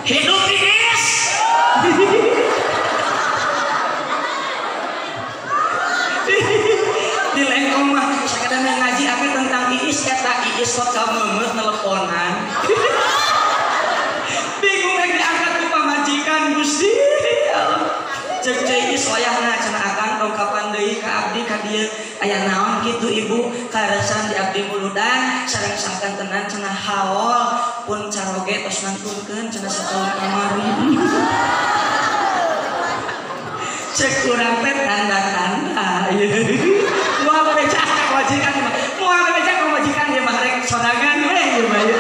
hidup Iis. Di lengkong mah sakadana ngaji abi tentang Iis eta Iis kok kameumeuh teleponan. Bingung rek diangkat ku pamajikan Gusti. Cek Iis wayahna cenah akang dongkapan deui ka abdi ka dieu aya naon kitu ibu karesan di abdi muludan sareng sakantenan cenah haol pun caroge tos nangtunkeun cenah sataun kamari. Cek urang teh tanda-tanda moal becak ka majikan moal becak ka majikan ieu mah rek sorangan we ieu mah ya.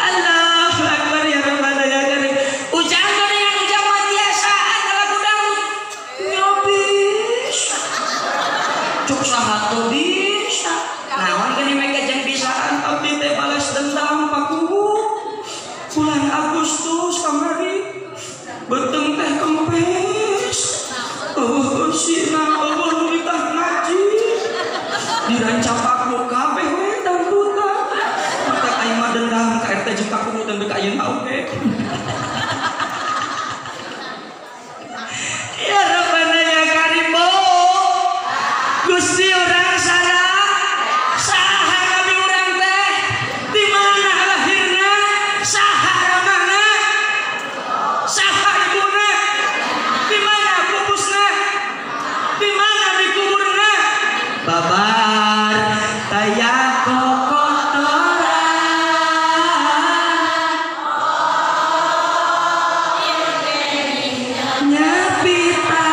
Allahu akbar ya rabbana ya karim. Ujang dengan ujang matiasaan lagu dangdut nyobis cuk saha teu bisa naon geuning mega jeung bisaan abdi teh balas dendam pakuhu bulan Agustus kamari beteng teh kempes sina Allah mitah ngaji dirancapak lu kabeh we dangdutan mata aing mah dendam ka RT jeung kakumu teh ka ayeuna oge. Ya Rabbana ya Karim Gusti urang saha nabi urang teh di mana lahirna saha ramana saha ibuna di mana pupusna di mana dikuburna babar taya kokotoran nyapita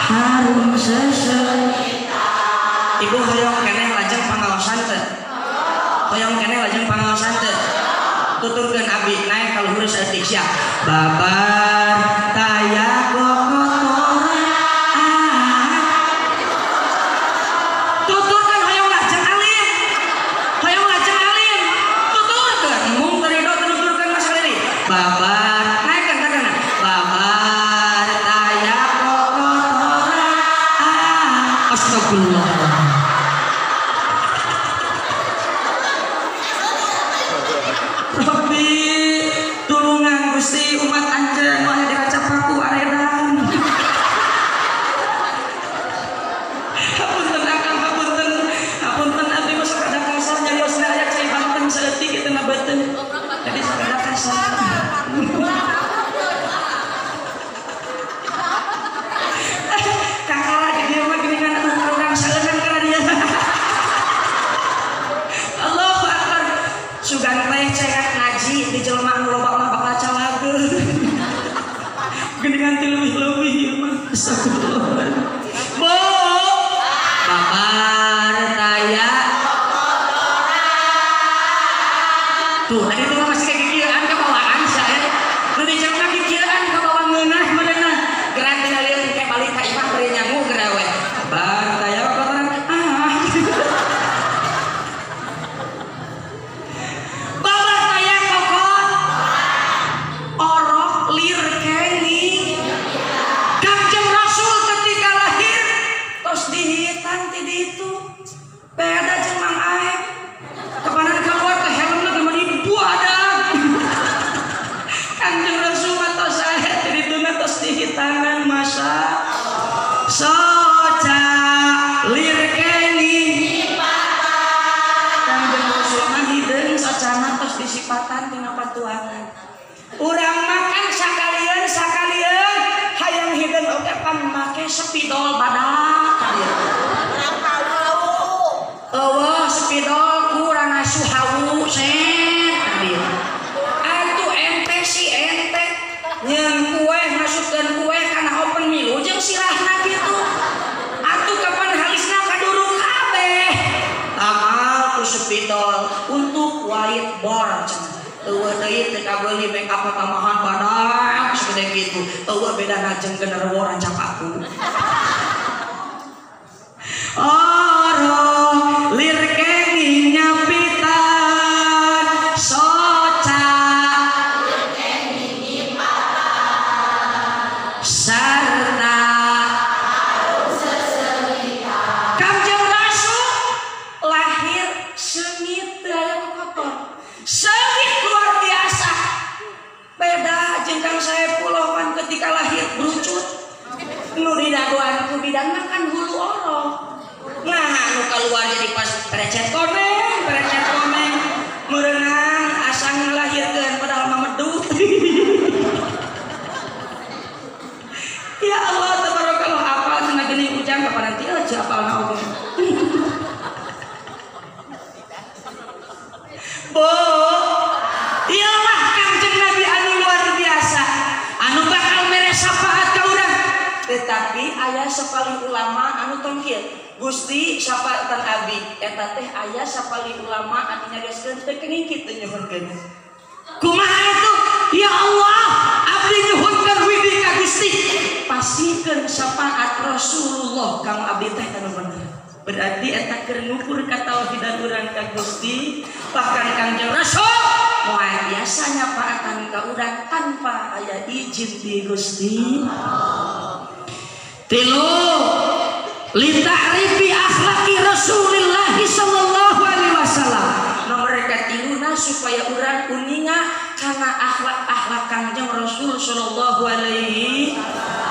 harum seselita. Ibu hoyong keneh lajeng pangaosan teh hoyong keneh lajeng pangaosan teh tuturkeun abdi naik ka luhur saeutik sia babar taya kokotoran tuturkeun hoyong lajeng alim tuturkeun mung terido tuturkeun masaliri babar naik kan kadana babar taya kokotoran astagfirullah. Rabbi tulungan Gusti umat anjeun anu diracapaku aredan. Hapunten akang hapunten abdi mah sakada kasar nyariosna aya cai Banten saeutik kitu na beuteun. Jadi sakada kasar. Kakak di dieu mah geuningan urang saeunan kana dia. Allahu akbar. Sugan teh cegat ngaji di jelema anu loba mah bakal calageun. Geuningan ti leuwih-leuwih ieu mah. Astagfirullah. Bo babar taya tuh tadi tuh masih kayak kieuan ka bawaan sae. Nu dicerna kieuan ka bawaan ngeunah meunah. Geran tinggal lieur kayak balik ka imah bari nyangu geura we. Babar taya kotoran babar taya kokot orok lir kengi Kangjeng Rasul ketika lahir tos dihitan ti ditu beda jeung Mang Aep kapanan keluar ke helmna geus meni buadag Kangjeng Rasul mah tos aya ti dituna tos dihitanan masa soca lir kengi Kangjeng Rasul mah hideung socana tos disipatan tina patuangan urang makan sakalian hayang hideung oge pan make spidol badak eueuh spidol kurang asuh hawu set tadi atuh ente si ente nyeun kue ngasupkeun kue kana open milu jeung sirahna kitu atuh kapan halisna kaduru kabeh tamal ku spidol untuk whiteboard cenah eueuh deui teu kabeuli make up tamahan badak sagede kitu eueuh bedana jeung genderuwo rancapaku oro lir kengi nyapitan soca lir kengi nyipatan Nu didagoan ku bidan makan hulu orok. Nah, nu keluar jadi pas perecet komeng merenang asa ngelahirkeun padahal mah medut. Ya Allah tabarakallah apal cenah geuning ujang kapan nanti aja apalna oge. Bo, iyalah Kangjeng Nabi anu luar biasa, anu bakal mere syafaat ka urang. Tetapi aya sapali ulama anu tongkieu, Gusti syafaatan abi eta teh aya sapali ulama anu nyarioskeun teu kenging kitu nyuhunkeun. Kumaha atuh? Ya Allah, abdi nyuhunkeun widi ka Gusti. Pasikeun syafaat Rasulullah kang abdi teh anu bener. Berarti eta keur ngukur katauhidan urang ka Gusti, bahkan Kangjeng Rasul moal biasa nyafaatan ka urang tanpa aya izin ti Gusti. Tilu li ta'rifi akhlaqi Rasulillah sallallahu alaihi wasallam. Nomor katiluna supaya urang kuninga kana akhlak-akhlak Kangjeng Rasul sallallahu alaihi wasallam.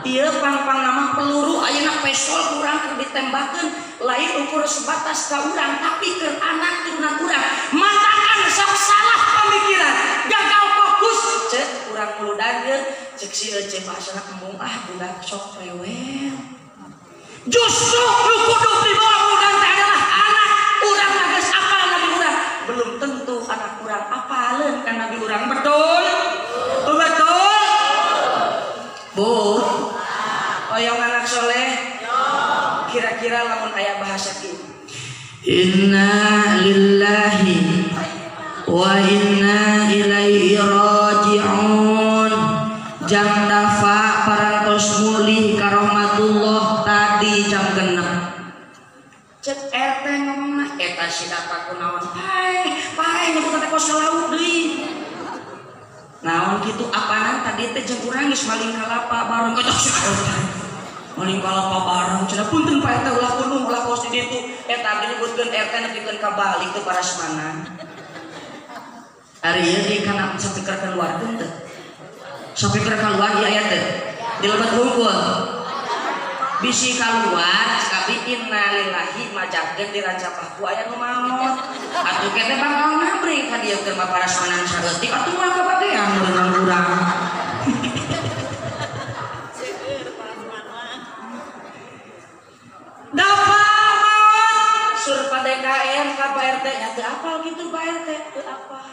Ieu pang-pang nama peluru ayeuna pistol kurang keur ditembakkeun lain ukur sebatas ka urang tapi keur anak turunan urang matakan sok salah pamikiran gagal fokus cek urang muludageun cek si Ece bahasana embung budak sok rewel justru nu kudu dibawa urang teh adalah anak urang geus apal nabi urang belum tentu anak urang apaleun ka nabi urang betul Bu oyong anak soleh kira-kira lamun aya bahasa kieu inna lillahi wa inna ilaihi raji'un jam dafa parantos mulih karahmatullah tadi jam 6 cek RT ngomongna eta si dapat kunaon pae nyebut teh kos laut deui naon kitu apanan tadi teh jeung urang geus maling kalapa bareng kocok maling kalapa bareng cenah punten Pak eta ulah kudu ulah kos di ditu eta disebutkeun RT nepikeun ka balik teu parasmanan ari ieu di kana sapiker keluarkeun teh sapiker keluar ieu aya teh dilebet hungkul bisi keluar tapi innalillahi majagkeun diracapah ku aya nu maot atuh kete bakal ngabring ka dieu keur parasmanan sareutik atuh mah kabagean meunang urang dapat maot sur pa DKM ka Pak RT nya teu apal kitu Pak RT teu apal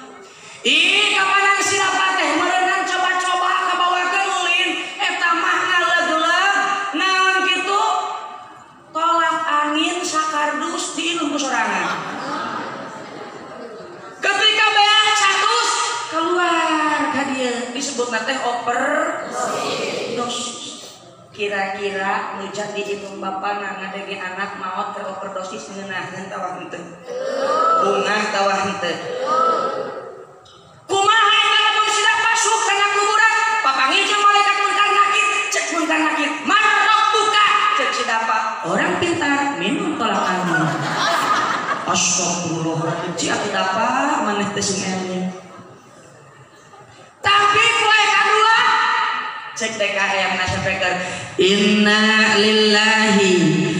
ih kapanan si dapat teh meureunang coba-coba kabawakeun ulin eta mah ngaleg-leg naon kitu tolak angin sakardus di ilmu sorangan ketika beak catus keluar ka dieu disebutna teh overdosis kira-kira nu jadi ibung bapana ngadege anak maot keur overdosis ngeunahkeun tawah henteu bungah tawah henteu kumaha eta lamun sidak masuk kana kuburan papanggih jeung malaikat munkar nakir cek munkar nakir man rabbuka cek sidapat orang pintar minum tolak angin astagfirullah ci atuh dapat maneh teh sing eling tapi poe kadua cek DKM nasapeker inna lillahi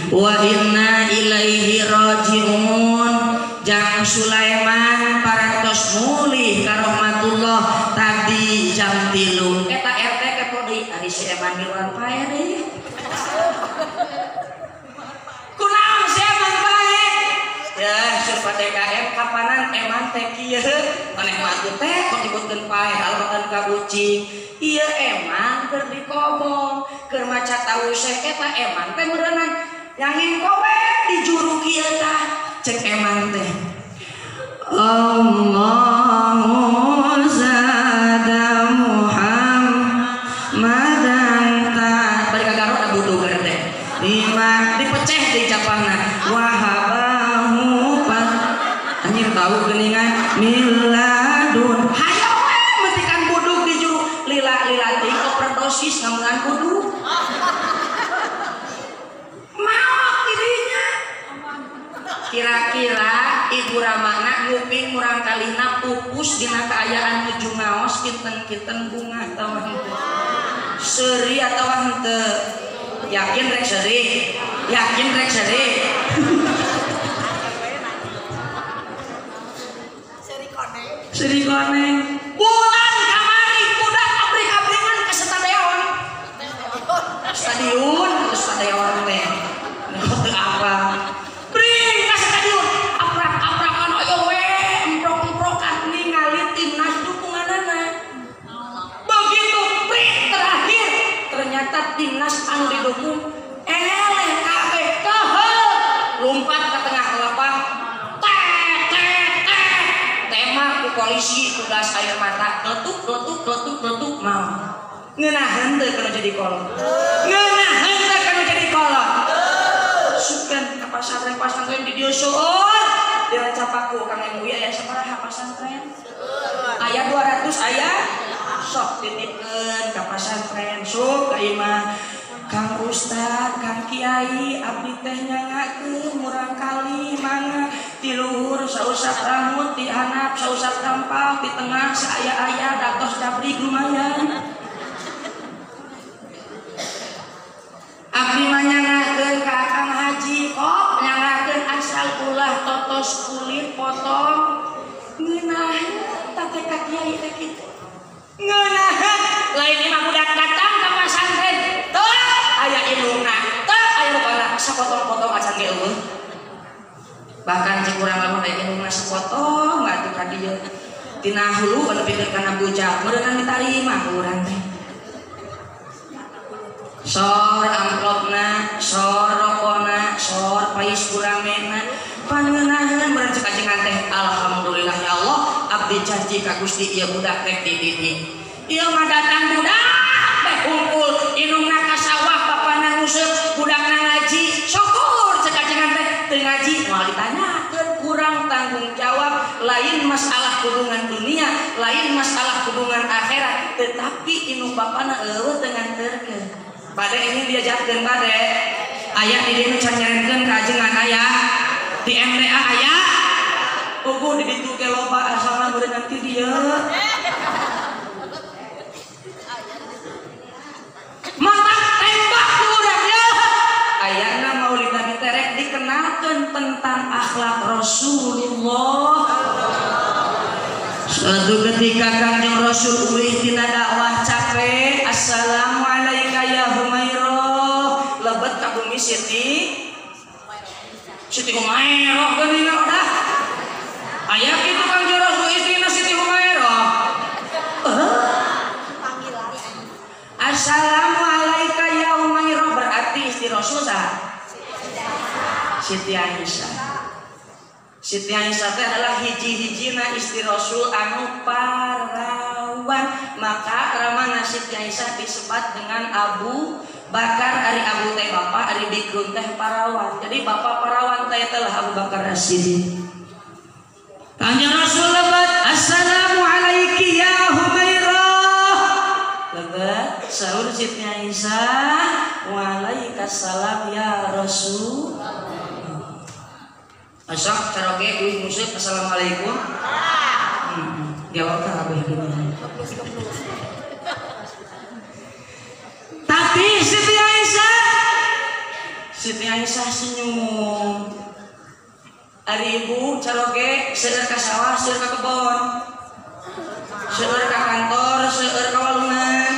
wa inna ilaihi raji'un jang Sulaiman parantos mulih karahmatullah tadi jam 3 eta RT kepo deui ari si Eman miluan pae deui kunaon si Eman pae ya surpa DKM kapanan Eman teh kieu maneh mah atuh teh kok dibutkeun pae albakan ka bucing ieu Eman keur dikobong keur maca tawuseh eta Eman teh meureunang yang kowe di juru kieu tah cek Eman teh Allahumma zada Muhammadan ta bari ka garuk da butuh teh lima dipeceh di capangna wahabahu pat anjing tahu geuningan miladun hayo we mentikan buduk di juru lila-lila teh overdosis ngamungan kudu kira-kira ibu ramana nguping murang kalina pupus dina kaayaan nuju ngaos kinten-kinten bunga atawa henteu seuri atawa henteu yakin rek seri seri koneng bulan kamari budak abrik-abringan ke stadion teh apa bring ke stadion aprak-aprakan ayo we emprok-emprokan ningali timnas dukunganana begitu bring terakhir ternyata timnas anu didukung eleh kabeh kehel lompat ke tengah lapang tema ku polisi tugas air mata letuk mau ngeunaheun teu kana jadi kolot sukan ka pasantren di dieu seueur diracapaku Kang MUI aya sabaraha pasantren aya 200 aya sok titipkeun ka pasantren sok ieu mah Kang Ustad, Kang Kiai, abdi teh nyangakeun murang kali mangga ti luhur sausap rambut, ti handap sausap tampal, di tengah saaya-aya datos cabrik lumayan. Abdi mah nyangakeun ka Kang Haji kok nyangakeun asal ulah totos kulit potong ngeunah teh ka Kiai teh kitu. Ngeunah lain mah budak datang ka pasantren teu aya indungna teu aya rupana sapotong-potong acan ge eueuh bahkan cik urang lamun aya indungna sapotong atuh ka dieu tina hulu anu pikir kana bujang meureunang ditarima ku urang teh sor amplopna sor rokona sor pais kuramena pangeunahkeun beurang cek ajengan teh alhamdulillah ya Allah abdi janji ka Gusti ieu budak teh dititip ieu mah datang budak teh kumpul indungna ka sawah papana nguseup budakna ngaji syukur cek ajengan teh teu ngaji moal ditanyakeun kurang tanggung jawab lain masalah hubungan dunia lain masalah hubungan akhirat tetapi indung bapana eueuh teu nganterkeun bade ini diajarkeun bade aya di dieu can nyarenkeun ka ajengan aya di MDA aya ugu di ditu ke loba asalna beureunan ti dieu mata tembak budak ayana maulid Nabi terek dikenalkeun tentang akhlak Rasulullah suatu ketika Kanjeng Rasul ulih tina dakwah capek assalamualaikum ya Humairah lebet ka bumi Siti Humairah geuningan udah aya kitu Kanjeng Rasul istrina Siti Humairah assalamualaikum ya Humairah berarti istri Rasul Siti Aisyah. Siti Aisyah itu adalah hiji-hijina istri Rasul anu parawan maka ramana Siti Aisyah disebat dengan Abu Bakar ari Abu teh bapak ari Bikrun teh parawan jadi bapak parawan teh telah Abu Bakar As-Siddiq Kanjeng Rasul lebat assalamualaikum ya Humairah lebat saur Siti Aisyah waalaikumsalam ya Rasul Asak caroge kuih musik assalamualaikum jawab kabeh gini tapi Siti Aisyah senyum ari ibu caroge seueur ka sawah seueur ka kebon seueur ka kantor seueur ka walungan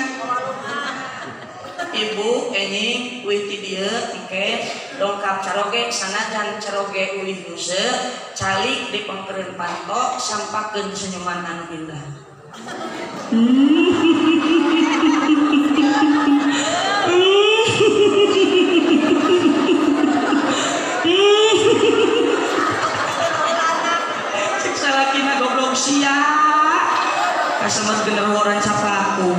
ibu enyi kuih ti dieu engke dongkap caroge sanajan caroge ulih nuseuk calik dipengkereun panto sampakeun senyuman anu indah cek salakina goblok sia kasemet genderuworan capaku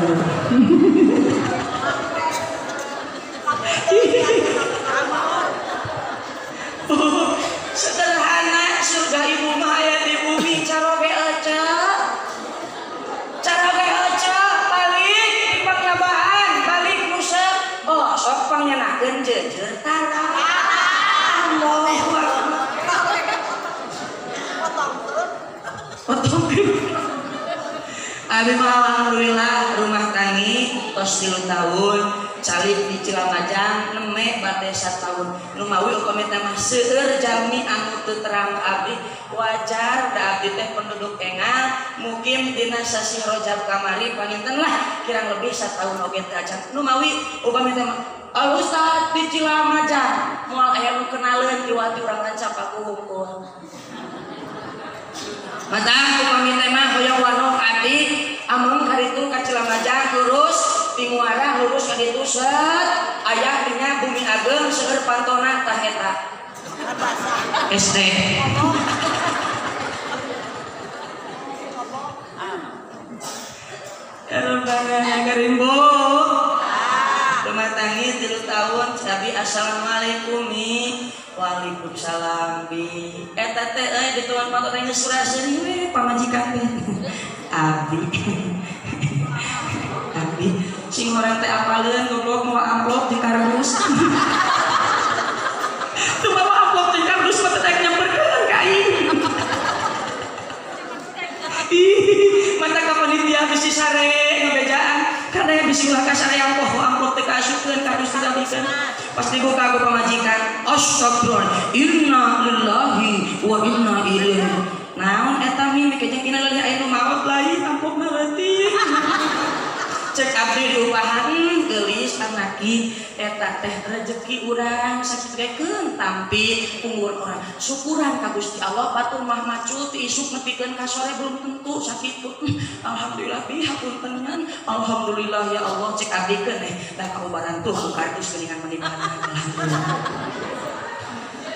sederhana surga ibu mah aya di bumi caroge ece balik di pangnyabahan balik museup oh sok pangnyenakeun jejer tara Allahu Akbar potong Abi mah alhamdulillah rumah tangi tos 3 tahun calik di Cilamajang neme bade 1 tahun nu mawi upami teh mah seueur jami anu teu terang abdi wajar da abdi teh penduduk engal mukim dina sasi Rajab kamari panginten lah kirang lebih 1 tahun oge teh acan nu mawi upami teh mah Ustad di Cilamajang moal aya nu kenaleun diwati urang rancap aku hungkul matang upami teh mah hoyong wanong ati amun karitu ka Cilamajang lurus di Muara lurus ka ditu set aya dinya Bumi Ageng seueur pantona tah eta SD Erobana karimbo rumah tangi 3 tahun sabi assalamualaikum mi waalaikumsalam bi eta teh di tuan pantona geus suraseun we pamajikan teh abdi abdi sing orang teh apaleun goblok mau amplop di kardus tuh bawa amplop di kardus mah teh nyamperkeun ka aing mata ka panitia bisi sare ngabejaan karena bisi ulah ka sare amplop teh kaasupkeun kardus didalikeun pas dibuka ku pamajikan astagfirullah inna lillahi wa inna ilaihi naon eta mimik jeung inna lillahi aya nu maot lain amplopna leutik cek abdi diupahan geulis anaki eta teh rezeki urang sakitu tampi umur orang syukuran ka Gusti Allah batur mah macu ti isuk nepikeun ka sore belum tentu sakitu alhamdulillah bi hapuntennan alhamdulillah ya Allah cek abdi keneh da kaubaran tuh kardus geuningan menibahan alhamdulillah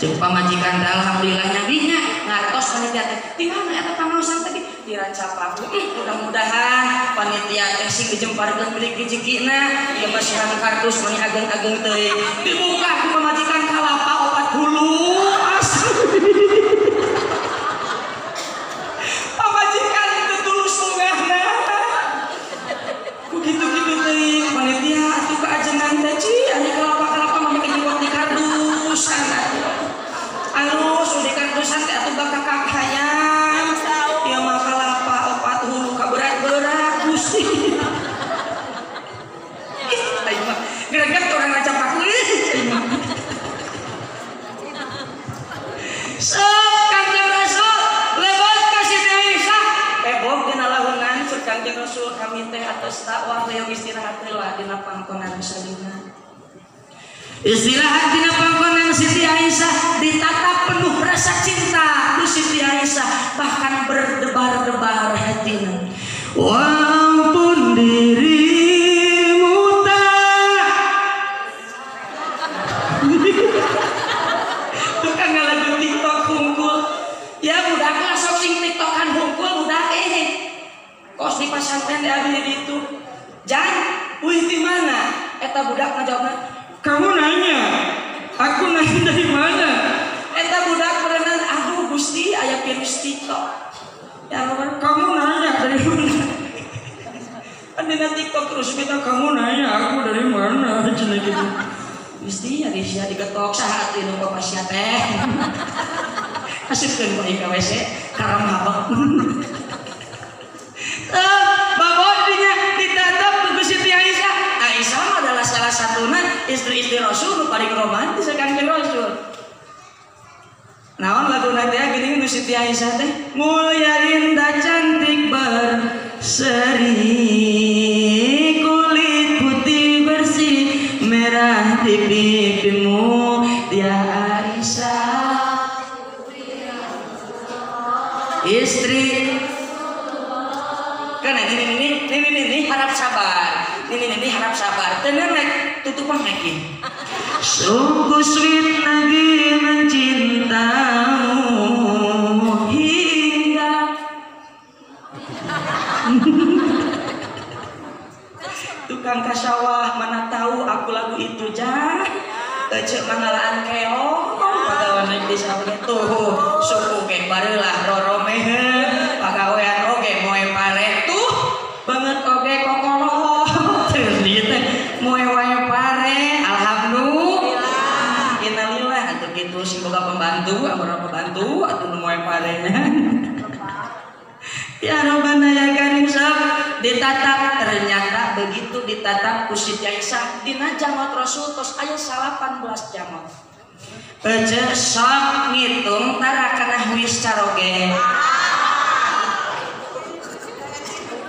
cek pamajikan da alhamdulillah nyabinya ngartos panitia teh di mana eta pangaosan tadi di Rancapaku mudah-mudahan panitia teh sing dijemparkeun beli rezekina ieu mah sihan kardus mani ageng-ageng teh dibuka ku pamajikan kalapa 4 hulu pamajikan itu tulus munggahna ku kitu-kitu teh panitia atuh kaajengan teh ci aya kalapa-kalapa mah make jemput di kardusan alus di kardusan teh atuh bakal hayang ieu mah kalapa 4 hulu kaberat-berat Gusti ayo mah greget orang Rancapaku sok Kanjeng Rasul lebet ka Siti Aisyah ebog dina lahunan sok Kanjeng Rasul kami teh atas takwah hoyong istirahat heula dina pangkonan salina istirahat dina pangkonan Siti Aisyah ditatap penuh rasa cinta ku Siti Aisyah bahkan berdebar-debar hatina walaupun dirimu tak tukang ngalagu TikTok hungkul ya budaklah sok sing TikTokan hungkul budak kos di pasantren di abdi ditu jan wih di mana eta budak ngajawabna kamu nanya aku nanya dari mana eta budak berenang aduh Gusti aya virus TikTok ya kamu nanya dari mana andina TikTok terus kita kamu nanya aku dari mana cenah gitu Gusti ya sia digetok sahat dinu ka pasien teh asupkeun ka WC karam habak babodinya ditatap ku Siti Aisyah Aisyah adalah salah satuna istri-istri Rasul nu paling romantis Kanjeng Rasul naon laguna teh geuning nu Siti Aisyah teh mulia indah cantik berseri kulit putih bersih merah di pipimu dia Aisyah istri kan ini harap sabar ini harap sabar tenang tutupan lagi sungguh sweet lagi mencintamu hingga tukang kasawah mana tahu aku lagu itu jah cek mangalaan keong pagawean di sawah tuh suku ke barelah roro mehe pagawean oge moe pare tuh banget oge kokolo terus moe wae pare alhamdulillah innalillah atuh kitu sing boga pembantu amor pembantu atuh nu moe parenya ya Rabbana ya Karim sab ditatap, ternyata begitu ditatap ku Siti Aisyah dina jamot Rasul tos aya 18 jamot. Ece sok ngitung tara kana wis caroge.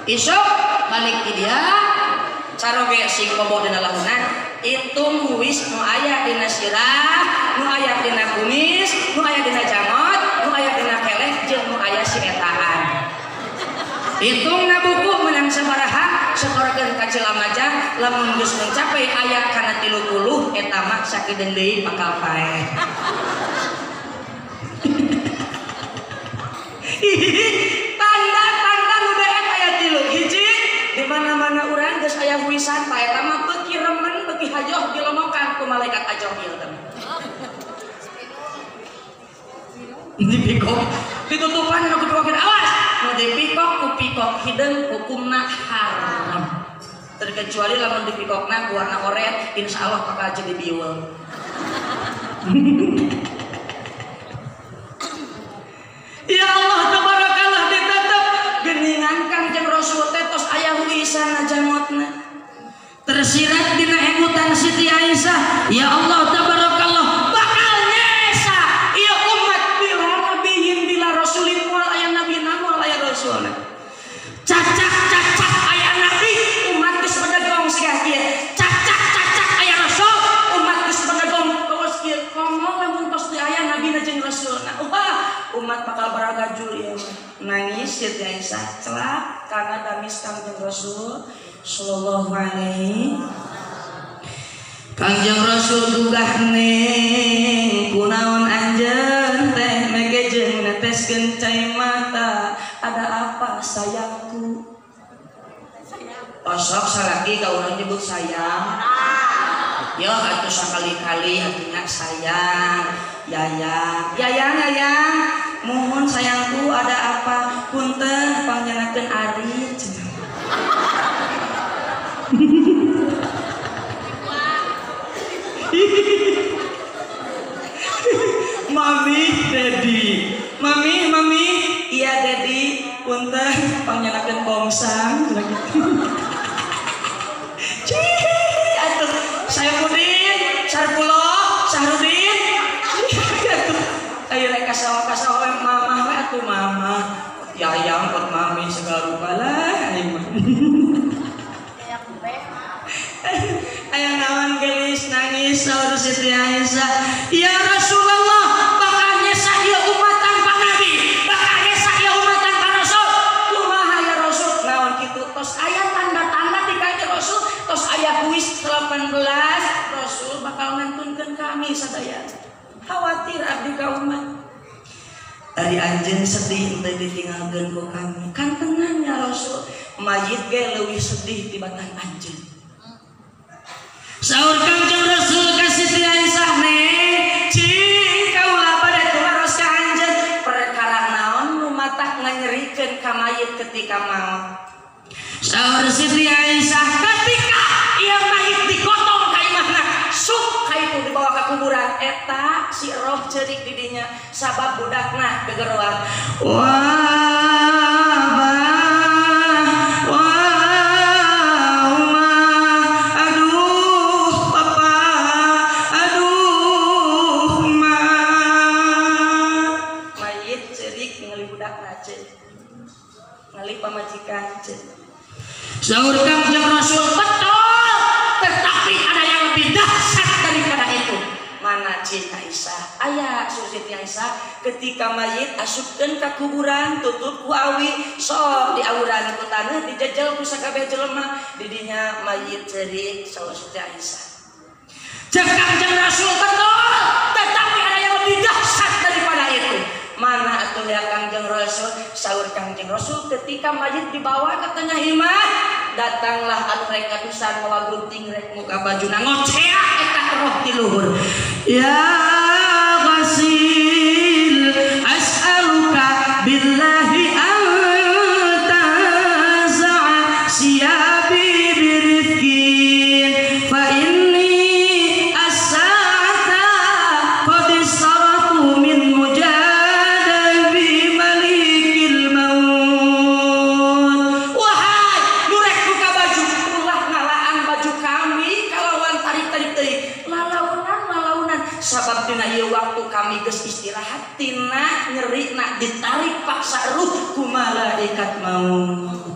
Isuk balik ke dia caroge sing bobo dina lahunan hitung wis nu aya dina sirah, nu aya dina kumis, nu aya dina jamot, nu aya dina keleh jeung nu aya si etaan. Hitung na buku menang sabaraha setorkeun ka Cilamaja lamun geus mencapai aya kana 30 eta mah sakideung deui bakal paeh. Tanda-tanda nu daek aya 3 hiji di mana-mana urang geus aya wisan paeh eta mah beuki remen beuki hajoh dilomokan ku malaikat ajohil teh. Dipikok ditutupan nu kedua awas nu dipikok ku pikok hideung hukumna haram terkecuali lamun dipikokna ku warna oranye insyaallah bakal jadi biwel. Ya Allah tabarakallah ditetep geuningan Kangjeng Rasul teh tos aya wisan jamotna tersirat dina emutan Siti Aisyah. Ya Allah tabarakallah bakal nyesa ieu umat bila nabiyin bila rasulin wal aya nabi wal aya rasul. Cacak aya nabi umat geus bedegong siga kieu. Cacak aya rasul umat geus bedegong terus kieu. Komo lamun tos teu aya nabi jeung rasulna. Wah, umat bakal baragajul ya. Nangis Siti Aisyah celak karena damis Kangjeng Rasul sallallahu alaihi. Kangjeng Rasul gugah neng kunaon anjeun teh mege jeung neteskeun cai mata. Ada apa sayangku? Osok salaki ka urang nyebut sayang. Yo atuh sakali-kali artinya sayang. Yayang. Mohon sayangku ada apa? Punten panjenengan ari. Mami, iya Dedi, punten panjenengan bongsang. Atuh Sayfudin, Sarpuloh, Sahrudin. Ayo rek kasawa mama we atuh mama. Yayang pot mami segala rupa lah. Aya naon gelis nangis saur Siti Aisyah. Ya Rasulullah, bakal nyesa ieu umat tanpa nabi, bakal nyesa ieu umat tanpa rasul. Kumaha ya Rasul? Naon kitu? Tos aya tanda-tanda di Kangjeng Rasul, tos aya kuis 18 Rasul bakal ngantunkeun kami sadaya. Khawatir abdi ka umat. Dari anjeun sedih teu ditinggalkeun ku kami. Kan tenang ya Rasul, mayit ge leuwih sedih tibatan anjeun. Saur Kangjeng Rasul ka Siti Aisyah cing kaula bade tumaros ka anjeun perkara naon nu matak nganyerikeun ka mayit ketika maot. Saur Siti Aisyah ketika ieu mayit digotong ka imahna suk ka itu dibawa ka kuburan eta si roh ceurik di dinya sabab budakna gegeruan. Saur Kangjeng Rasul betul, tetapi ada yang lebih dahsyat daripada itu. Mana Siti Aisyah? Aya Siti Aisyah ketika mayit asupkeun ka kuburan tutup ku awi sok diauran ku taneuh dijejel ku sakabeh jelema di dinya mayit ceurik saur Siti Aisyah. Cek Kangjeng Rasul betul, tetapi ada yang lebih dahsyat daripada itu. Mana atuh ya Kangjeng Rasul? Saur Kangjeng Rasul ketika mayit dibawa ke tengah imah, datanglah anu rek kadusan mawa gunting rek muka bajuna ngoceak eta roh ti luhur. Ya Ghasil as'aluka billahi anta za'a siyabi birifkin fa inni as-sa'ata qad saratu min mujadabi malikil maut. Wahai kami geus istirahat tina nyeri nak ditarik paksa ruh ku malaikat maut.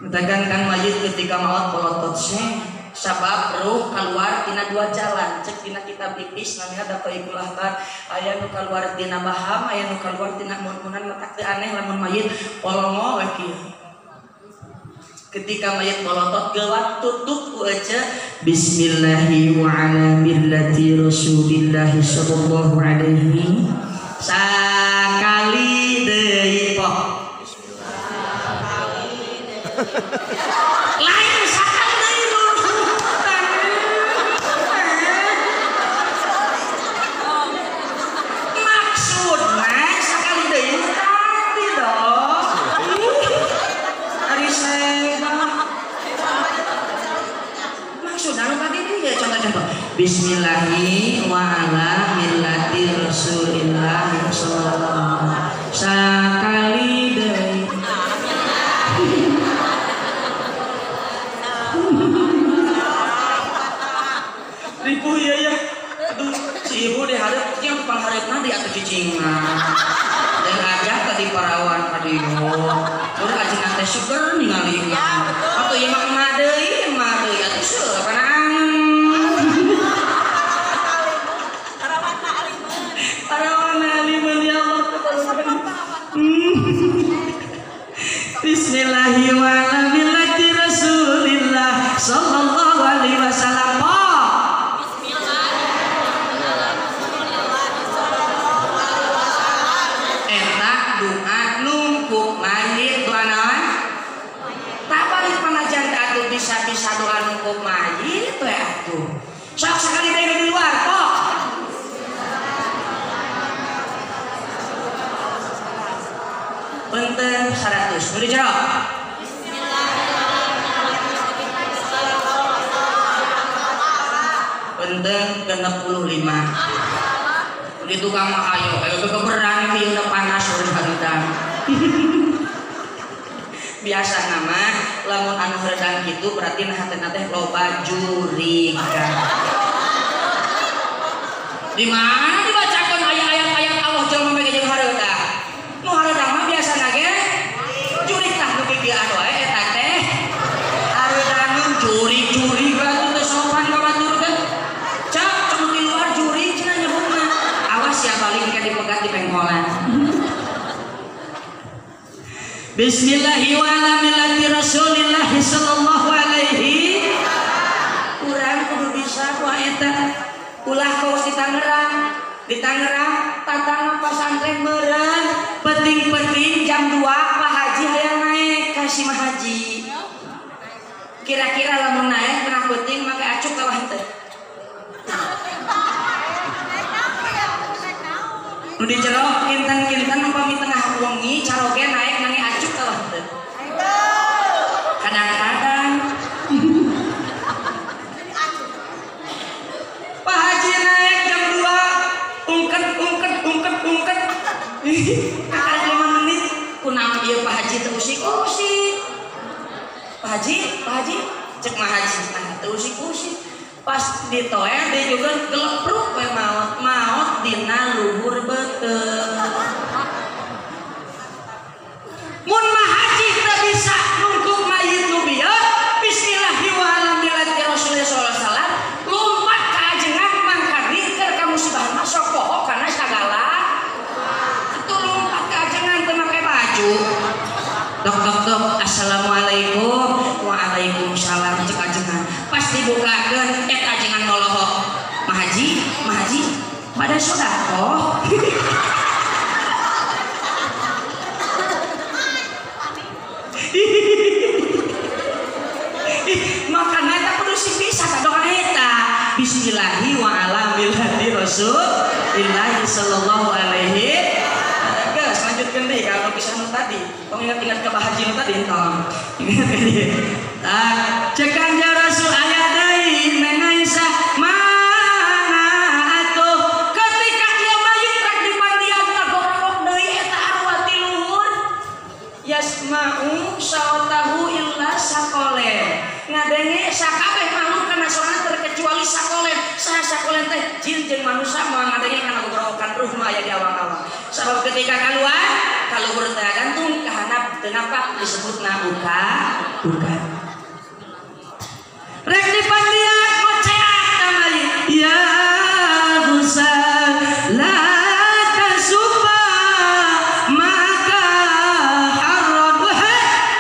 Mentakan kan mayit ketika maut bolotot sabab ruh keluar tina dua jalan cek tina kitab pipis namanya ada Thayyibul Ahbar aya nu keluar tina baham aya nu keluar tina mun-munan matak teu aneh lamun mayit polongo we kieu. Ketika mayat bolotot gelap tutup ku aja bismillahi wa ala millati rasulillah sallallahu alaihi sakali deui poh lain sakali deui maksudna sakali deui tadi dong ari sudah tadi itu ya contoh-contoh bismillahi wa ala millati rasulillah sallallahu sakali deui ribu ya aduh si ibu diharap yang pangharepna di atuh cicing dan ajak tadi parawan kadieu urang ajeuna teh sugar ningali atuh ieu mah emah deui atuh seueur panaan parawan alimun ya Allah bismillahi wa ala millati rasulillah sallallahu alaihi wasallam bisa doa nunggu mayit tuh ya tuh sok sekali dari luar kok punten 100 nu dijawab punten 65 di tukang mah ayo keberani kieu panas urang harutan biasa nama lamun anu heureudang kitu berarti nah hatena teh loba juriga. Di mana dibacakeun ayat-ayat Allah jeung meme jeung hareuda. Nu hareuda mah biasana ge jurig tah nu kikieuan wae eta teh. Hareuda nu jurig-jurig atuh teh sopan ka baturkeun. Cak cenah di luar jurig cenah nyebutna. Awas ya balik ka dipegat di pengkolan. Bismillahi wa ala millati rasulillah sallallahu alaihi urang kudu bisa ku eta ulah kaos di Tangerang tatana pasantren meureun penting-penting jam 2 Pak Haji hayang naik ka si Mah Haji kira-kira lamun naik pernah penting make acuk ka teh nu di jero kinten-kinten upami tengah wengi caroge naik nani acuk ka teh kadang-kadang Pak Haji naik jam 2 ungket kakak 5 menit kunaon ieu Pak Haji teu usik-usik Pak Haji cek Mah Haji teu usik-usik pas ditoel dia juga gelepruk we maot dina luhur beuteung mun Mah Haji teu bisa nungkuk mayit nu bieu bismillahi wa ala millati rasulillah sallallahu alaihi wasallam lompat ka ajengan mangkari keur ka musibahan mah sok poho kana sagala atuh lompat ka ajengan teu make baju dok assalamualaikum waalaikumsalam cek ajengan pas dibukakeun eta ajengan nolohok Mah Haji pada sodako makanya tak perlu si bisa doa eta bismillahi wa ala millati rasulillah sallallahu alaihi geus lanjutkeun deui ka anu kisah nu tadi tong ingat-ingat ka Pak Haji nu tadi tong ingat deui tah cek kanjeng Rasul aya deui mengaisah mana atuh ketika ieu mayit rek dipandian tagorok deui eta arwah ti luhur yasma'u sautahu illa saqale ngadenge sakabeh makhluk kana sorangan terkecuali saqale saha aya di awang-awang. Sabab ketika keluar kaluhur teh gantung ka handap teu nampak disebutna uka. Rek dipandian koceak kamari. Ya Gusa la tasuba maka harad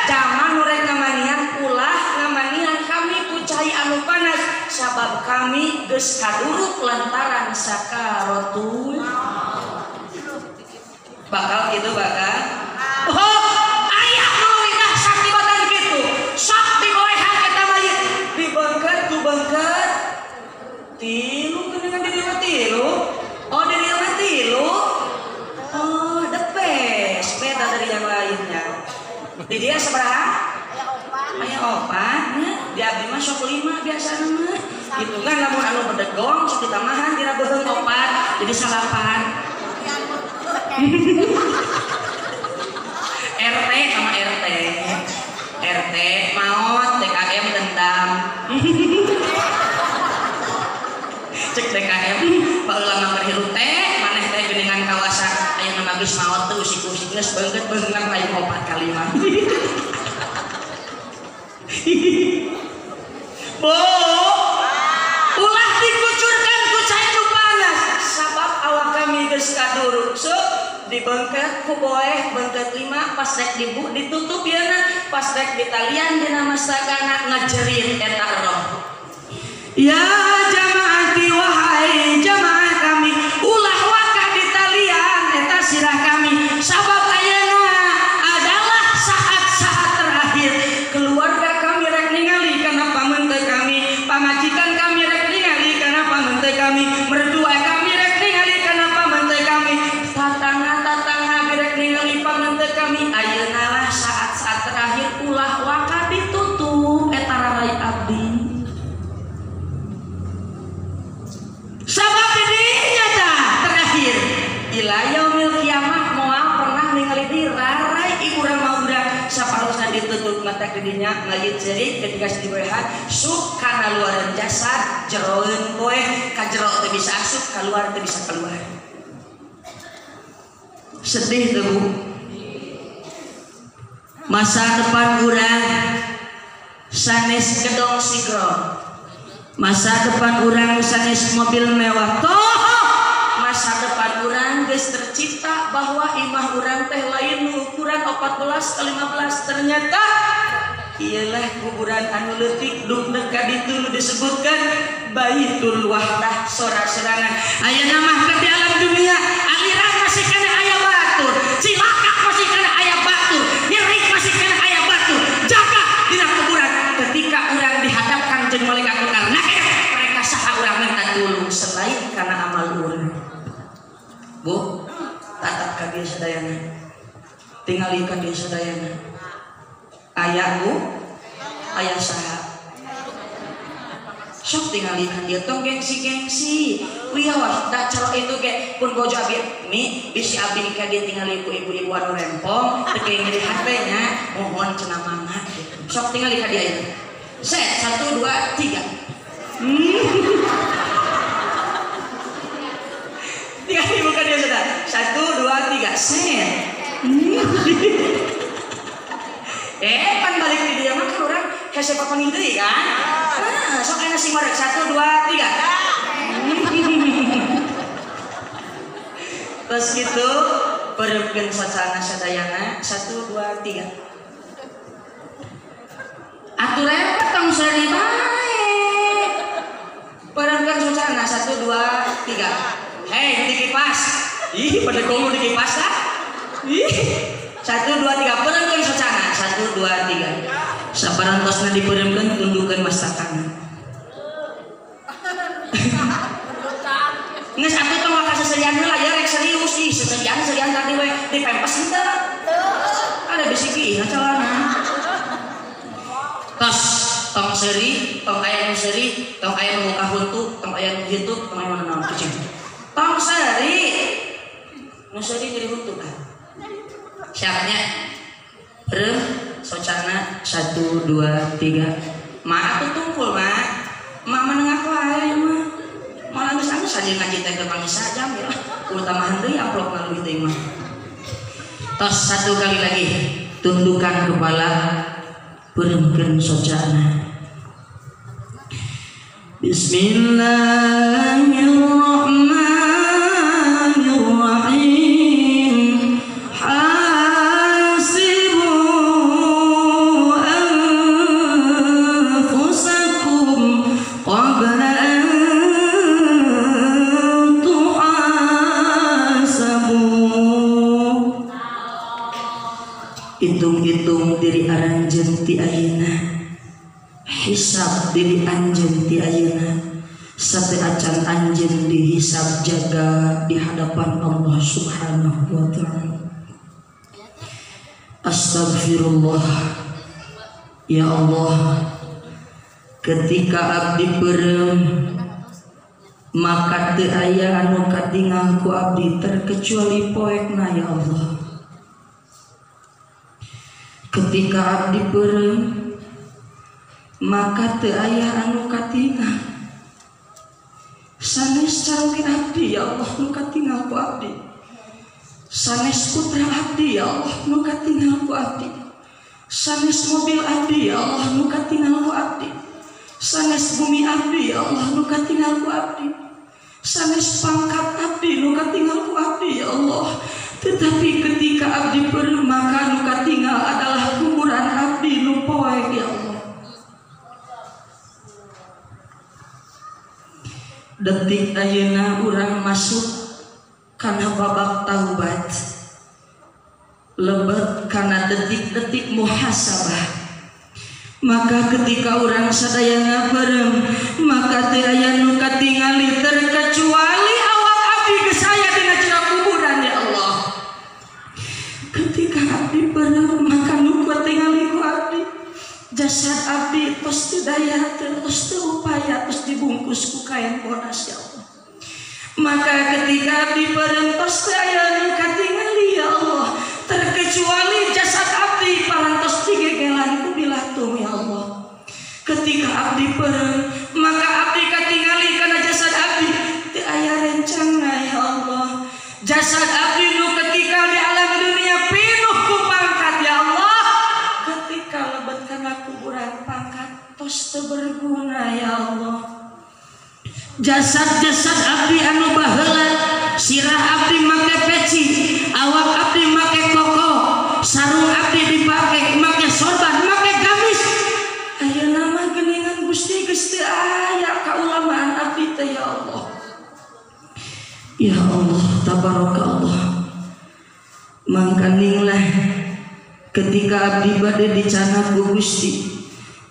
zaman rek ngamanian ulah ngamanian kami ku cai anu panas sabab kami geus kaduruk lantaran sakaratul bakal gitu bakal ayah nu lidah sakti batan gitu sakti goehan eta mayit dibangkat ku bangkat tilu dengan diri tilu oh diri tilu oh the best beda dari yang lainnya di dia seberapa ayah opatnya di abdi mah sok 5 biasa nama gitu kan lamun anu bedegong sok ditamahan dira beheung opat jadi salapan RT sama RT maot DKM dendam cek DKM baheula mah hirup teh maneh teh geuningan kawasan aya nu magis maot teh usik-usik geus beungeut beungan lain opat kalimat Bo ulah dikucurkan ku cai nu panas sabab awak kami geus kaduruk dibengket ku boeh bengket 5 pas rek dibu ditutup yeuna pas rek ditalian dina masakana ngajerin eta roh ya jamaati wahai jamaah kami ulah wakah ditalian eta sirah kami sabab ayeuna adalah saat-saat terakhir keluarga kami rek ningali kana pamenteu kami pamajikan kami rek ningali kana pamenteu kami mertua kami rek ningali kana pamenteu kami tatangga birek ningali pamenteu kami ayeuna lah saat-saat terakhir ulah waka ditutup eta rarai abdi sabab ini nyata terakhir ila yaumil kiamah moal pernah ningali di rarai ibu ramaura saparosna ditutup mata didinya mayit cerik ketika diberehat suk kana luaran jasad jeroeun poe ka jero teu bisa asup keluar teu bisa keluar sedih tuh Bu masa depan urang sanes gedong sigro masa depan urang sanes mobil mewah toh masa depan urang geus tercipta bahwa imah urang teh lain ukuran 14 ke 15 ternyata ialah kuburan anu leutik duk ka ditu disebutkan Baitul Wahdah sorak-sorangan ayeuna mah di alam dunia aliran masih kana aya batur cilaka masih kana aya batur nyerik masih kana aya batur jaga dina kuburan ketika urang dihadapkan jeung malaikat mungkar nakir mereka saha urang minta tulung selain kana amal urang Bu tatap ka dieu sadayana tingali ka dieu sadayana aya Bu aya saha sok tinggalikan dia tong gengsi wiawas da calo itu ge pun bojo abi mi bisi abdi ka dia tingali ku ibu-ibu anu rempong teu kenging di hatenya mohon cenah mangga gitu sok tingali ka dia itu set 1 2 3 tingali muka dia sudah 1 2 3 set pan balik di dia mah kan urang hese papangi deui kan sok aya sing marek 1 2 3 terus gitu pereukeun sacana sadayana 1 2 3 atuh repot tong sari bae pereukeun sacana 1 2 3 hei dikipas ih pada komo dikipas lah ih 1 2 3 pereukeun sacana 1 2 3 saparantosna dipereukeun tundukeun masakan geus atuh tong waka seserian heula ya rek serius ih seserian tadi we dipempes henteu ada bisiki calana tos tong seri tong aya nu seri tong aya nu muka huntu tong aya nu hitut tong aya nu naon kecil tong seri nu seri jadi huntu kan siapnya rem socana 1 2 3 mak atuh tungkul mak menengah wae mah malah geus saja ngaji teh ke pangisa jam ya utama henteu amplop lalu teh mah. Tos satu kali lagi tundukkan kepala, beuremkeun sojana. Bismillahirrahmanirrahim. Hasibu anfusakum qabla an tuhasabu. Hitung-hitung diri aranjeun ti ayeuna, hisab diri anjeun ti ayeuna, sateacan anjeun dihisab jaga di hadapan Allah Subhanahu wa taala. Astagfirullah. Ya Allah, ketika abdi beureum maka teu aya anu katingal ku abdi terkecuali poekna ya Allah. Ketika abdi beureum maka teu aya anu katingal sanes canggih abdi ya Allah nu katingal ku abdi, sanes putra abdi ya Allah nu katingal ku abdi, sanes mobil abdi ya Allah nu katingal ku abdi, sanes bumi abdi ya Allah nu katingal ku abdi, sanes pangkat abdi nu katingal ku abdi ya Allah. Tetapi ketika abdi beureum maka nu katingal adalah kuburan abdi nu poek ya Allah. Detik ayeuna urang masuk kana babak taubat, lebet kana detik-detik muhasabah. Maka ketika urang sadayana beureum maka teu aya nu katingali terkecuali awak abdi geus aya dina cenah kuburan ya Allah. Ketika abdi beureum maka nu katingali ku abdi jasad abdi tos teu daya tos teu upaya tos dibungkus ku kain bodas ya Allah. Maka ketika abdi beureum tos teu aya nu katingali ya Allah, terkecuali jasad abdi parantos digegelan ku bilatung ya Allah. Ketika abdi beureum maka abdi katingali kana jasad abdi teu aya rencana ya Allah. Jasad abdi nu ketika di alam dunia pinuh ku pangkat ya Allah, ketika lebet kana kuburan pangkat tos teu berguna ya Allah. Jasad-jasad abdi anu baheula, sirah abdi make peci, awak abdi make koko, sarung abdi dipake make sorban, make gamis. Ayeuna mah geuningan Gusti geus teu aya kaulamaan abdi teh ya Allah. Ya Allah, tabarakallah. Mangkaninglah ketika abdi bade dicanah ku Gusti,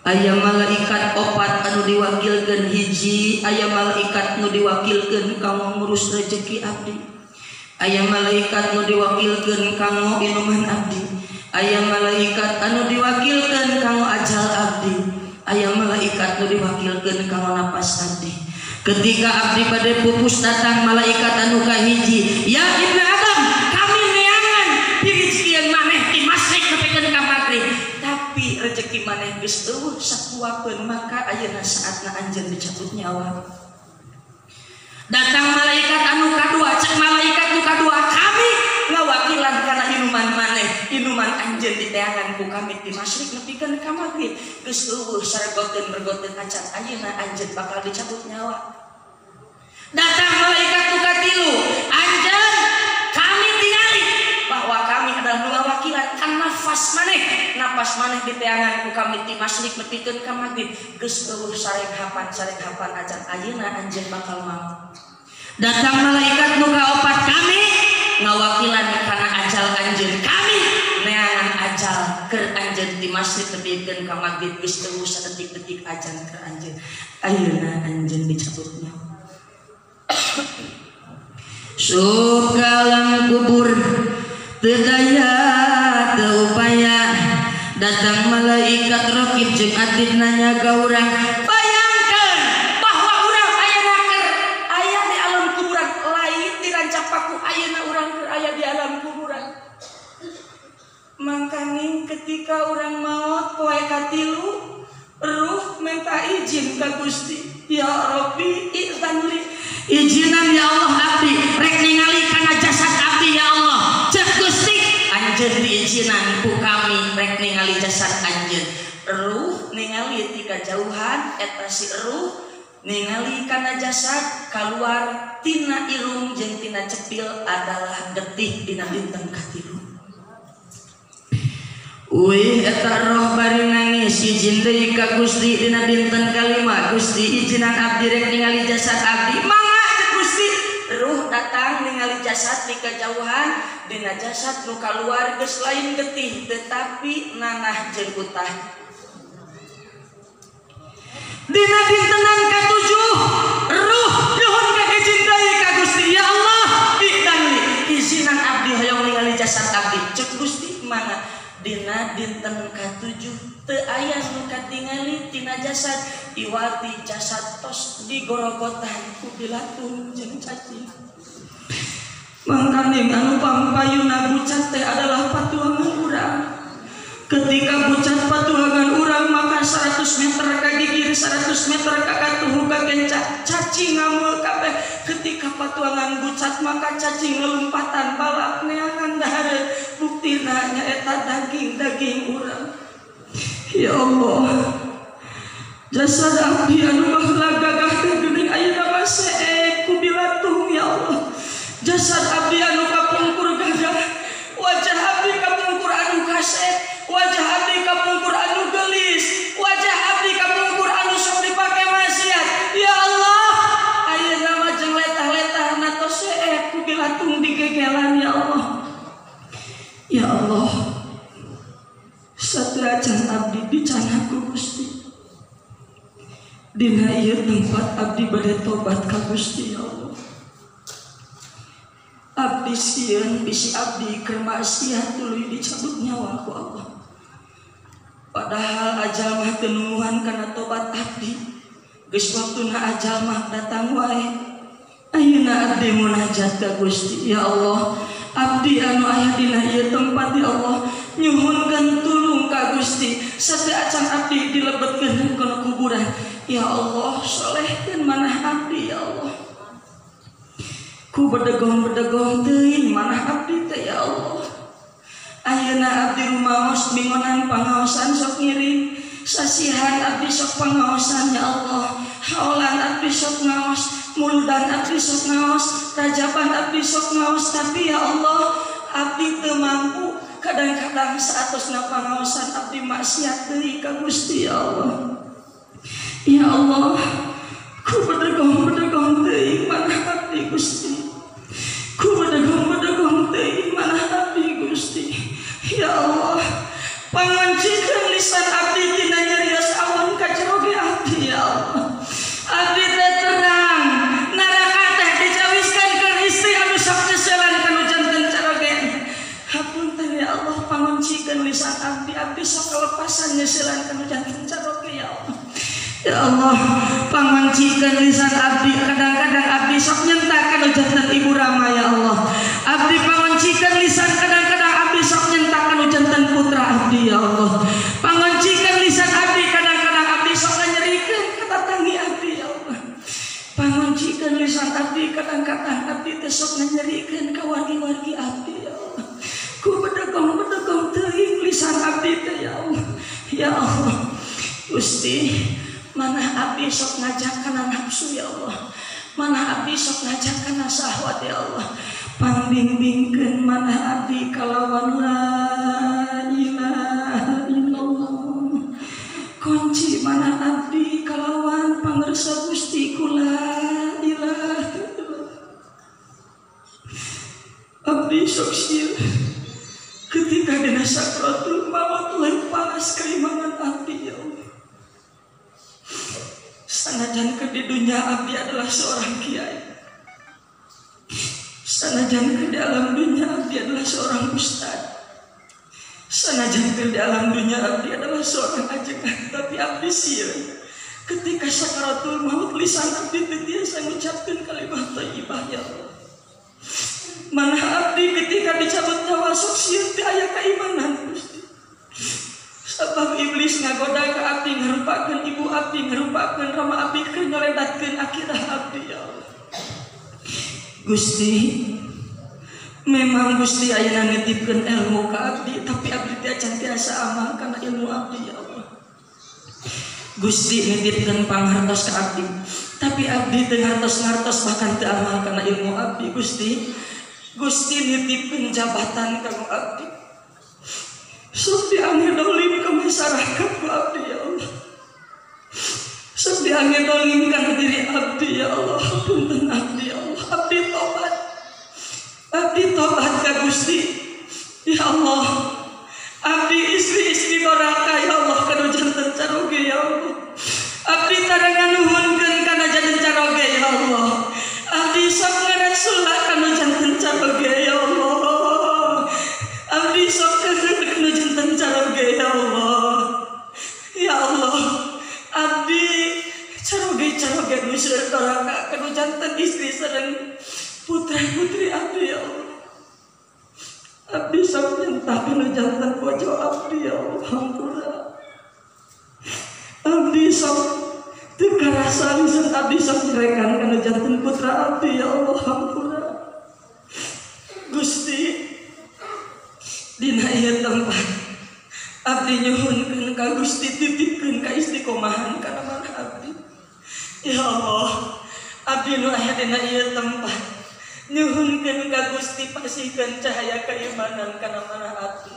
aya malaikat opat anu diwakilkeun hiji, aya malaikat nu diwakilkeun kanggo ngurus rezeki abdi, aya malaikat nu diwakilkeun kanggo inuman abdi, aya malaikat anu diwakilkeun kanggo ajal abdi, aya malaikat nu diwakilkeun kanggo napas abdi. Ketika abdi bade pupus datang malaikat anu kahiji, ya Ibnu Adam, kami neangan rezeki maneh ti masrik nepikeun ka maghrib, tapi rezeki maneh geus eueuh sakuapeun maka ayeuna saatna anjeun dicabut nyawa. Datang malaikat anu kadua, cek malaikat nu kadua, kami ngawakilan kana inuman maneh, inuman anjeun diteangan ku kami ti masrik nepikeun ka maghrib, geus eueuh saregoteun acan ayeuna anjeun bakal dicabut nyawa. Datang malaikat nu katilu, anjeun kami tingali bahwa kami adalah nu ngawakilan kan nafas napas maneh diteangan ku kami ti masrik nepikeun ka maghrib, geus eueuh sarenghapan acan ayeuna anjeun bakal maut. Datang malaikat nu kaopat, kami ngawakilan kana ajal anjeun, kami neangan ajal keur anjeun ti masrik nepikeun ka maghrib, geus eueuh sadetik-detik ajan keur anjeun ayeuna anjeun dicabut nyawa. Sup kalam kubur teu daya teu upaya, datang malaikat raqib jeung atid nanya ka urang, bayangkeun bahwa urang ayeuna keur aya di alam kuburan, lain dirancapaku ayeuna urang keur aya di alam kuburan. Mangkaning ketika urang maot poe katilu, ruh minta izin ka Gusti. Ya Rabbi izanli izinan ya Allah abdi rek ningali kana jasad abdi ya Allah cek Gusti anjeun diizinan ku kami rek ningali jasad anjeun ruh ningali ti kajauhan eta si ruh ningali kana jasad kaluar tina irung jeung tina cepil adalah getih dina dinten katilu. Wih eta roh bari nangis izin deui ka Gusti dina dinten kalima Gusti izinan abdi rek ningali jasad abdi mangga cek Gusti ruh datang ningali jasad di kajauhan dina jasad nu kaluar geus lain getih tetapi nanah jeung utah dina dintenan katujuh ruh nyuhun ka izin deui ka Gusti ya Allah izinan abdi hoyong ningali jasad abdi cek Gusti mangga dina dinten katujuh teu aya nu katingali tina jasad iwati jasad tos digorogotan ku bilatung jeung cacing mangkane anu pangpayuna bucat teh adalah patuangan urang ketika bucat patuangan urang maka 100 meter ka gigir 100 meter ka katuhu ka kencak cacing ngamul kabeh ketika patuangan bucat maka cacing lelumpatan balap neangan dahare buktina nyaeta daging urang ya Allah jasad abdi anu baheula gagah teh geuning ayeuna mah seek ku bilatung ya Allah jasad abdi anu kapungkur gagah wajah abdi kapungkur anu kasep wajah abdi kapungkur anu gelis wajah abdi kapungkur anu sok dipake maksiat ya Allah ayeuna mah jeung letah-letahna tos seek ku bilatung digegelan ya Allah ya Allah saderajat abdi dicanah ku Gusti dina ieu tempat abdi bade tobat ka Gusti ya Allah abdi sieun bisi abdi keur maksiat tuluy dicabut nyawa ku Allah padahal ajal mah teu nungguhan kana tobat abdi geus waktuna ajal mah datang wae ayeuna abdi munajat ka Gusti ya Allah abdi anu aya dina ieu tempat ya Allah nyuhunkeun tulung ka Gusti sadeacan abdi dilebetkeun kana kuburan ya Allah solehkeun manah abdi ya Allah ku bedegong teuing manah abdi teh ya Allah ayeuna abdi rumaos bingonan pangaosan sok ngiring sasihan abdi sok pangaosan ya Allah haolan abdi sok ngaos muludan abdi sok ngaos rajaban abdi sok ngaos tapi ya Allah abdi teu mampu kadang-kadang saatosna pangaosan abdi maksiat deui ka Gusti ya Allah ya Allah ku bedegong teuing manah abdi Gusti ku bedegong teuing manah abdi Gusti ya Allah pangancikeun lisan abdi tina nyarios awan ka jero ge abdi ya Allah abdi teh terang neraka teh dicawiskan ke istri anu sok nyeuselan kanu janten carogen hapunten ya Allah pangancikeun lisan abdi sok kalepasan nyeuselan kanu janten caroge ya Allah ya Allah pangancikeun lisan abdi kadang-kadang abdi sok nyentak kanu janten ibu Rama ya Allah abdi pangancikeun lisan kadang-kadang abdi sok nyentak kanu janten putra abdi ya Allah pangancikeun lisan abdi kadang-kadang abdi sok nyerikeun kata tangi abdi ya Allah pangancikeun lisan abdi kadang-kadang abdi teh sok nyerikeun ka wargi-wargi abdi ya Allah ku bedegong teuing lisan abdi teh ya Allah ya Allah Gusti manah abdi sok ngajak kana nafsu ya Allah manah abdi sok ngajak kana syahwat ya Allah pambimbingkeun manah abdi kalawan la ilaha illallah kunci manah abdi kalawan pangersa Gusti kula ilaha illallah abdi sok sieun ketika dina sakratul maut lepas keimanan abdi ya Allah sanajan ke di dunia abdi adalah seorang kiai sanajan ke di alam dunia abdi adalah seorang ustad sanajan ke di alam dunia abdi adalah seorang ajengan tapi abdi sieun ketika sakaratul maut lisan abdi teu tiasa ngucapkeun kalimat thayyibah ya Allah manah abdi ketika dicabut nyawa sok sieun teu aya keimanan Gusti Sabab iblis ngagoda ka abdi ngarupakeun ibu abdi ngarupakeun rama abdi keur nyoledatkeun akidah abdi ya Allah. Gusti, memang Gusti ayeuna nitipkeun ilmu ka abdi, tapi abdi teh acan tiasa amal kana ilmu abdi ya Allah. Gusti nitipkeun panghartos ka abdi, tapi abdi teu ngartos-ngartos bahkan teu amal kana ilmu abdi. Gusti nitipkeun jabatan ka abdi. Sok diangge dolim ka masyarakat ku abdi ya Allah. Sok diangge dolim kana diri abdi ya Allah. Punten abdi ya Allah. Abdi tobat. Abdi tobat ka Gusti. Ya Allah. Abdi istri-istri doraka ya Allah kana janten caroge ya Allah. Abdi tarangan nuhunkeun kana janten caroge ya Allah. Abdi sok ngaresula kana janten caroge ya Allah. Abdi sok kana janten caroge ya Allah. Ya Allah. Abdi caroge nusul doraka kana janten istri sareng putra-putri abdi ya Allah. Abdi sok nyentahkeun janten bojo abdi ya Allah. Hampura. Abdi sok teu karasa lisan abdi sok nyerekan kana janten putra abdi ya Allah. Hampura. Gusti dina ieu tempat abdi nyuhunkeun ka Gusti titipkeun ka istiqomahan kana manah abdi. Ya Allah, abdi nu aya dina ieu tempat nyuhunkeun ka Gusti pasihkeun cahaya keimanan kana manah abdi.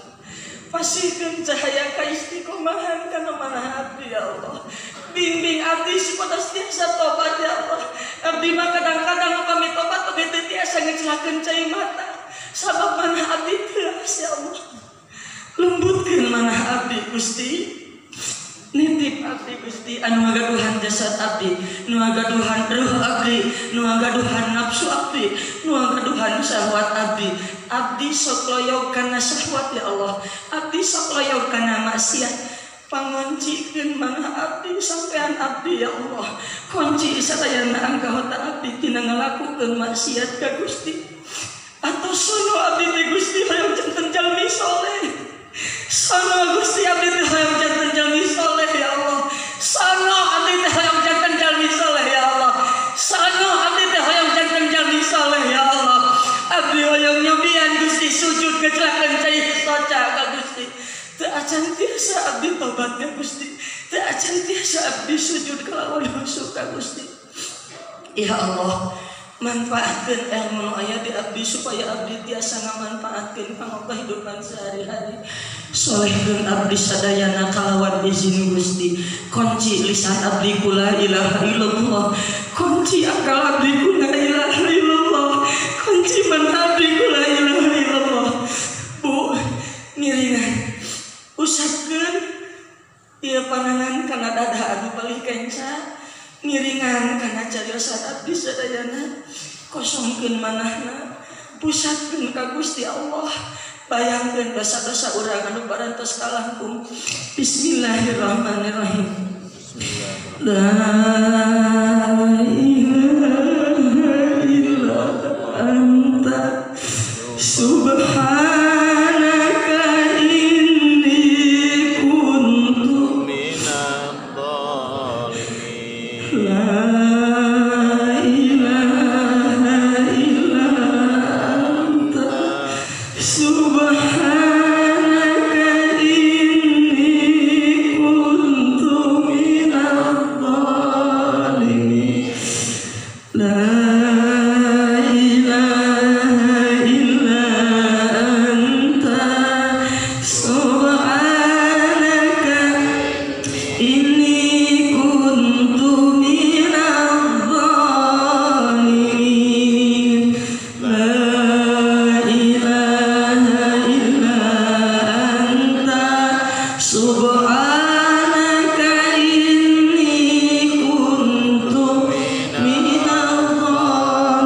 Pasihkeun cahaya ka istiqomahan kana manah abdi ya Allah. Bimbing abdi supados tiasa tobat ya Allah. Abdi mah kadang-kadang upami tobat oge teu tiasa ngecelakeun cai mata. Sabab manah abdi teuas ya Allah. Lembutkeun manah abdi Gusti. Nitip abdi Gusti anu ngagaduhan jasad abdi, nu ngagaduhan ruh abdi, nu ngagaduhan nafsu abdi, nu ngagaduhan syahwat abdi. Abdi sok loyog kana syahwat ya Allah. Abdi sok loyog kana maksiat. Pangoncikeun manah abdi sampean abdi ya Allah. Kunci sadayana anggota abdi tina ngalakukeun maksiat ka Gusti. Atos sono abdi teh Gusti hoyong janten jalmi saleh. Sono Gusti abdi teh hoyong janten jalmi saleh ya Allah. Sono abdi teh hoyong janten jalmi saleh ya Allah. Sono abdi teh hoyong janten jalmi saleh ya Allah. Abdi hoyong nyobian Gusti sujud kecelakaan cai soca ka Gusti. Teu acan tiasa abdi tobat ka Gusti. Teu acan tiasa abdi sujud kalawan husuk ka Gusti. Ya Allah, manfaatkeun ilmu nu aya di abdi supaya abdi tiasa ngamanfaatkeun kanggo kehidupan sehari-hari. Solehkeun abdi sadayana kalawan izin Gusti. Kunci lisan abdi ku la ilaha illallah. Kunci akal abdi ku la ilaha illallah. Kunci man abdi ku la ilaha illallah. Bu, ngiringan. Usapkeun ieu panangan kana dada anu palih kenca. Ngiringan kana cariosan abdi sadayana. Kosongkeun manahna. Pusatkeun ka Gusti Allah. Bayangkeun dosa-dosa urang anu barantos kalangkung. Bismillahirrahmanirrahim. La ilaha illa anta subhanaka inni kuntu minadh dhalimin. La ilaha illa anta subhanaka inni kuntu minadh dhalimin. La ilaha illa anta subhanaka inni kuntu minadh dhalimin. La ilaha illa anta subhanaka inni kuntu minadh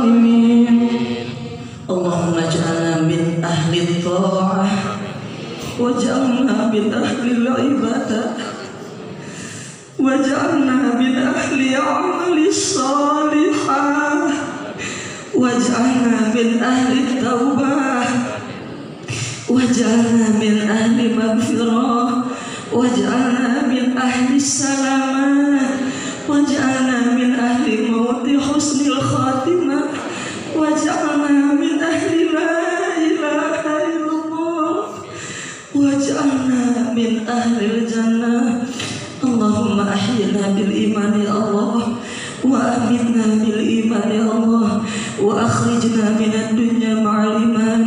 dhalimin. Allahumma ij'alna min ahli tha'ah waj'alna min ahli ibadah waj'alna min ahli amali salihah waj'alna min ahli taubah waj'alna min ahli maghfirah waj'alna min ahli salamat, waj'alna min ahli mauti husnil khatimah, waj'alna min ahli la ilaha illallah, waj'alna min ahli jannah. Allahumma ahyina bil iman ya Allah, wa amitna bil iman ya Allah, wa akhrijna minad dunya ma'al iman.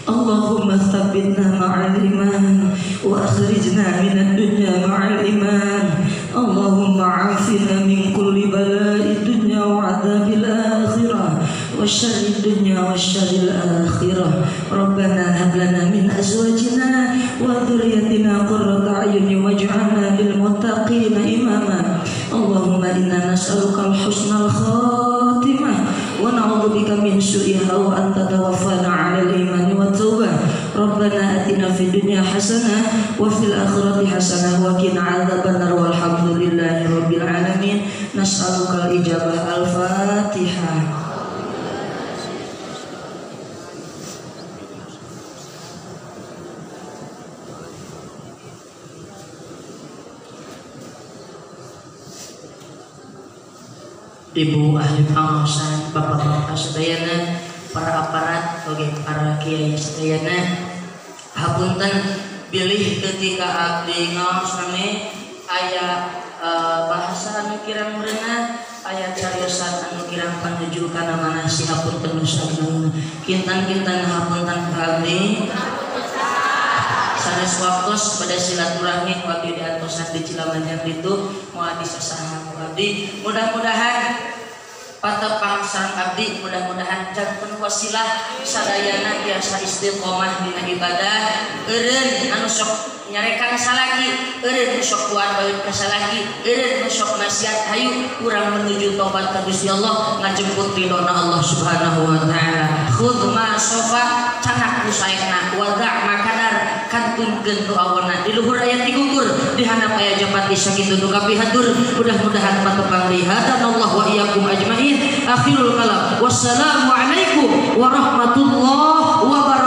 Allahumma thabbitna ma'al iman, wa akhrijna minad dunya ma'al iman. Allahumma afina min kulli bala'id dunya wa adzabil akhirah, wa syarrid dunya wa syarril akhirah. Rabbana hab lana min azwajina wa dhurriyyatina qurrata a'yun waj'alna lil muttaqina imama. Allahumma inna nas'aluka al-husnal khatimah wa na'udzubika min su'iha wa anta tawaffana 'alal imani wat taubah. Rabbana atina fid dunya hasanah wa fil akhirati hasanah wa qina 'adzabannar walhamdulillahi rabbil alamin. Nas'aluka al-ijabah. Al-Fatihah. Ibu ahli pengawasan, bapak-bapak sedayana, para aparat, para kiai sedayana, hapunten bilih ketika abdi ngaos nami aya bahasa anu kirang berenang, aya cariosan anu kirang panuju kana manasi hapunten nusauna. Kintan-kintan hapunten ka abdi. Sanes waktos pada silaturahmi abdi diantosan di Cilamanjang itu moal disasahan abdi. Mudah-mudahan patepang sareng abdi, mudah-mudahan janten wasilah sadayana biasa istiqomah dina ibadah, eureun anu sok nyarekan salaki, eureun sok kuat bae ka salaki, eureun sok maksiat hayu urang menuju tobat ka Gusti Allah ngajemput ridona Allah Subhanahu wa taala. Khudh ma sofa canak kusaekna wada makadar kantunkeun tu awana di luhur aya ti gugur di handap aya japati sakitu nu kapihatur. Mudah-mudahan patepang lihadan Allah wa iyyakum ajmain. Akhirul kalam wassalamu alaikum warahmatullahi wabarakatuh.